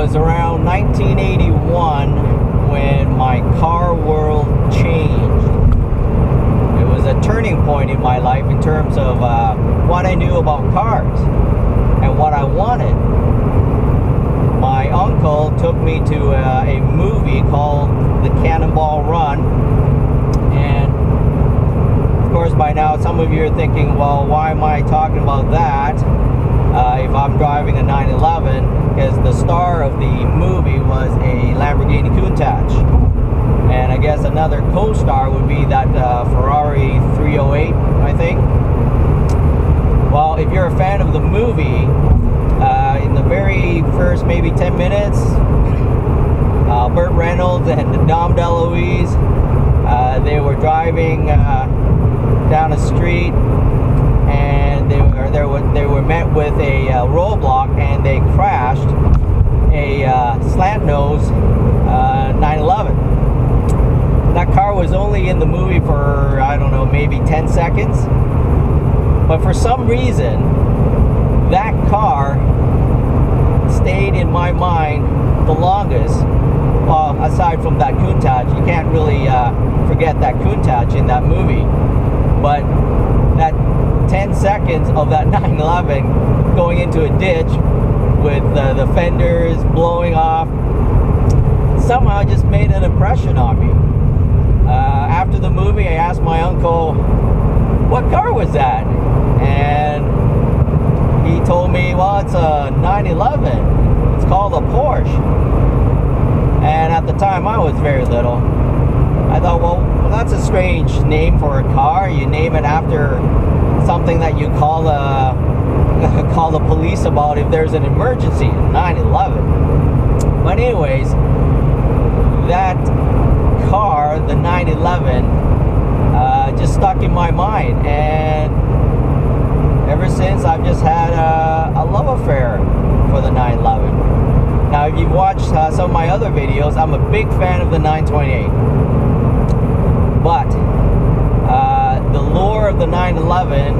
was around 1981 when my car world changed. It was a turning point in my life in terms of what I knew about cars and what I wanted. My uncle took me to a movie called The Cannonball Run, and of course by now some of you are thinking, well, why am I talking about that if I'm driving a 911? Because the star of the movie was a Lamborghini Countach, and I guess another co-star would be that Ferrari 308, I think. Well, if you're a fan of the movie, in the very first maybe 10 minutes, Burt Reynolds and Dom DeLuise, they were driving down a street, and they were met with a roadblock, and they crashed a slant nose 911. That car was only in the movie for, I don't know, maybe 10 seconds, but for some reason that car stayed in my mind the longest. Well, aside from that Countach, you can't really forget that Countach in that movie, but that 10 seconds of that 911 going into a ditch with the fenders blowing off somehow just made an impression on me. After the movie, I asked my uncle, what car was that? And he told me, well, it's a 911. It's called a Porsche. And at the time, I was very little. I thought, well, that's a strange name for a car. You name it after something that you call the police about if there's an emergency. 911. But anyways, that car, the 911, just stuck in my mind, and ever since I've just had a love affair for the 911. Now, if you've watched some of my other videos, I'm a big fan of the 928. But the lure of the 911,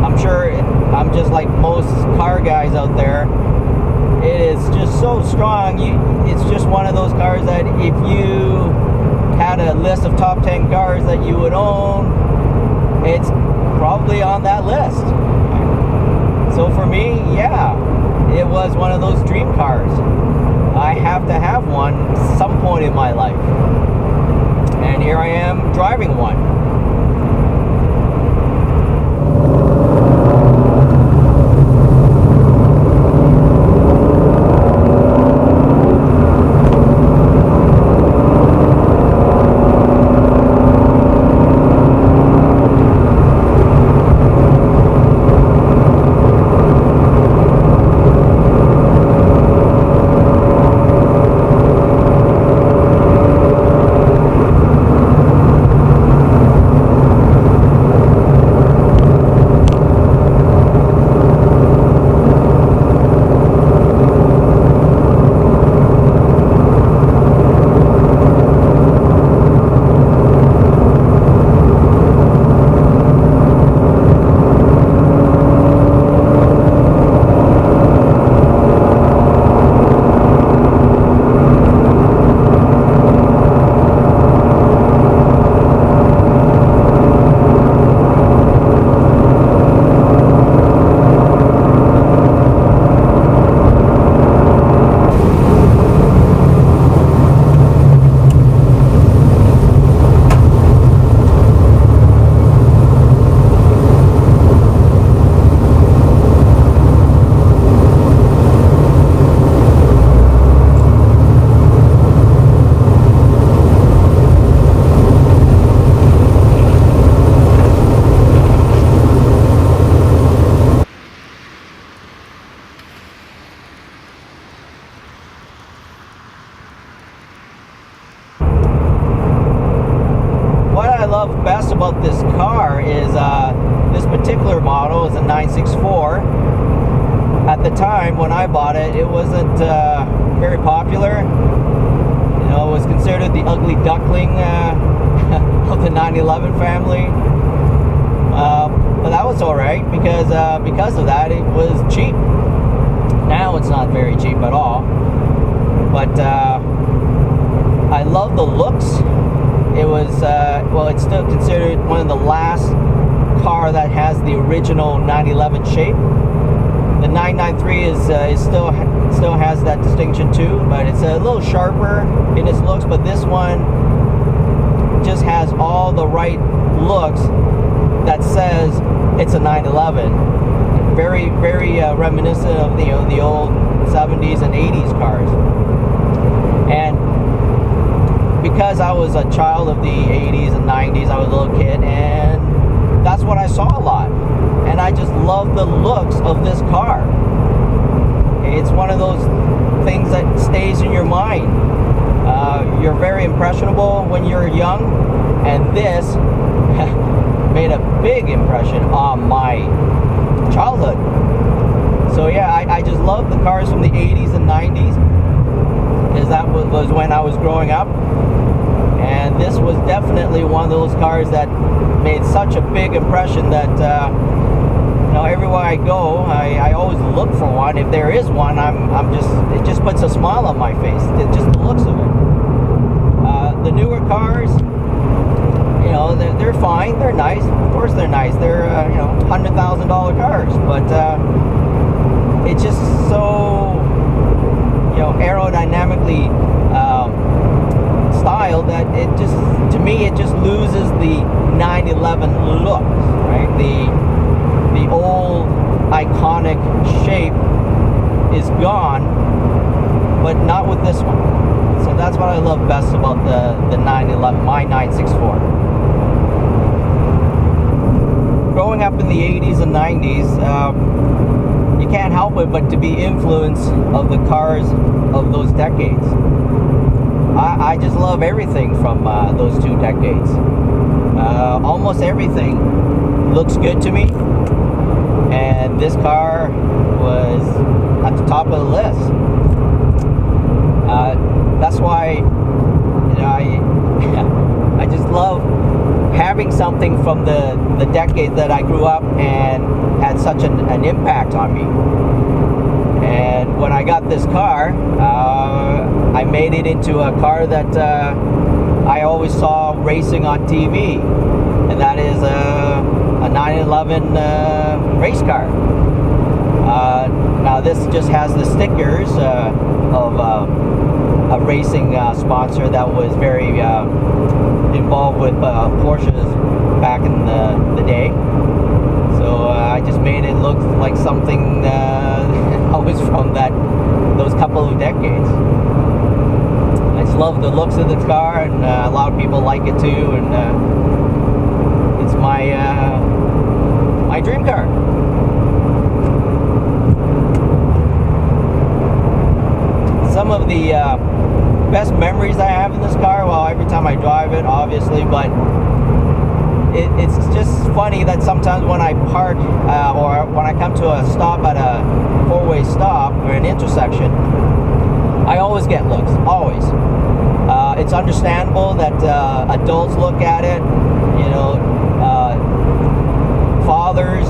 I'm sure I'm just like most car guys out there, it is just so strong. It's just one of those cars that if you had a list of top 10 cars that you would own, it's probably on that list. So for me, yeah, it was one of those dream cars. I have to have one some point in my life, and here I am driving one. love best about this car is this particular model is a 964. At the time when I bought it, it wasn't very popular. You know, it was considered the ugly duckling of the 911 family. But that was all right because of that, it was cheap. Now it's not very cheap at all. But I love the looks. It was, well, it's still considered one of the last car that has the original 911 shape. The 993 is still has that distinction too, but it's a little sharper in its looks. But this one just has all the right looks that says it's a 911. Very, very reminiscent of the old 70s and 80s cars. And because I was a child of the 80s and 90s, I was a little kid, and that's what I saw a lot. And I just love the looks of this car. It's one of those things that stays in your mind. You're very impressionable when you're young, and this made a big impression on my childhood. So yeah, I just love the cars from the 80s and 90s, because that was when I was growing up. And this was definitely one of those cars that made such a big impression that everywhere I go, I always look for one. If there is one, it just puts a smile on my face. It just the looks of it. The newer cars, they're fine. They're nice. Of course, they're nice. They're $100,000 cars, but it's just so aerodynamically styled that it just, to me, it just loses the 911 look, right? The old iconic shape is gone, but not with this one. So that's what I love best about the 911, my 964. Growing up in the 80s and 90s, you can't help it but to be influenced of the cars of those decades. I just love everything from those two decades. Almost everything looks good to me, and this car was at the top of the list. That's why I just love having something from the decade that I grew up and had such an impact on me. And when I got this car, I made it into a car that I always saw racing on TV, and that is a 911 race car. Now this just has the stickers of a racing sponsor that was very involved with Porsches back in the day. So I just made it look like something always from those couple of decades. I just love the looks of the car, and a lot of people like it too, and it's my dream car. Some of the best memories I have in this car, well, every time I drive it, obviously, but it's just funny that sometimes when I park or when I come to a stop at a four-way stop or an intersection, I always get looks, always. It's understandable that adults look at it, fathers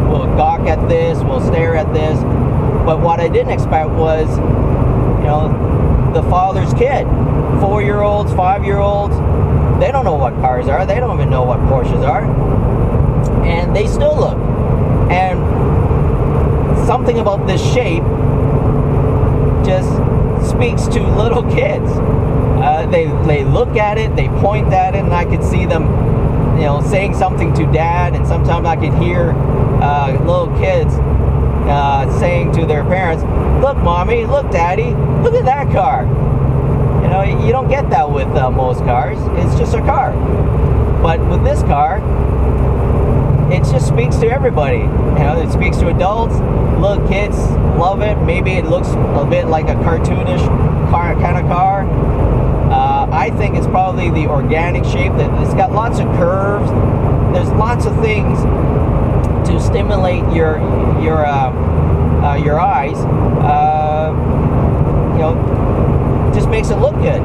will gawk at this, will stare at this, but what I didn't expect was, the father's kid, 4-year-olds, 5-year-olds, they don't know what cars are. They don't even know what Porsches are. And they still look. And something about this shape just speaks to little kids. They look at it, they point at it, and I could see them, saying something to dad. And sometimes I could hear little kids saying to their parents, "Look, mommy, look, daddy, look at that car." You don't get that with most cars. It's just a car. But with this car, it just speaks to everybody. It speaks to adults. Little kids love it. Maybe it looks a bit like a cartoonish kind of car. I think it's probably the organic shape. That it's got lots of curves. There's lots of things to stimulate your eyes. Just makes it look good.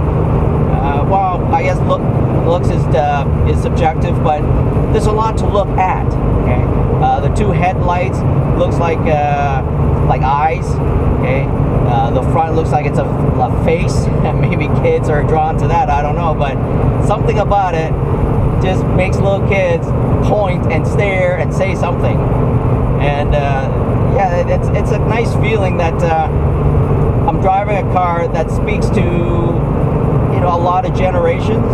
Well, I guess looks is subjective, but there's a lot to look at. Okay, the two headlights looks like like eyes. Okay, the front looks like it's a face, and maybe kids are drawn to that. I don't know, but something about it just makes little kids point and stare and say something. And yeah, it's a nice feeling that I'm driving a car that speaks to, you know, a lot of generations.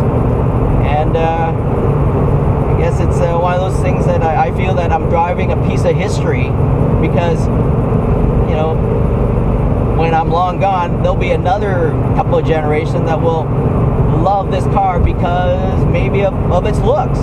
And I guess it's one of those things that I feel that I'm driving a piece of history, because, you know, when I'm long gone, there'll be another couple of generations that will love this car because maybe of its looks.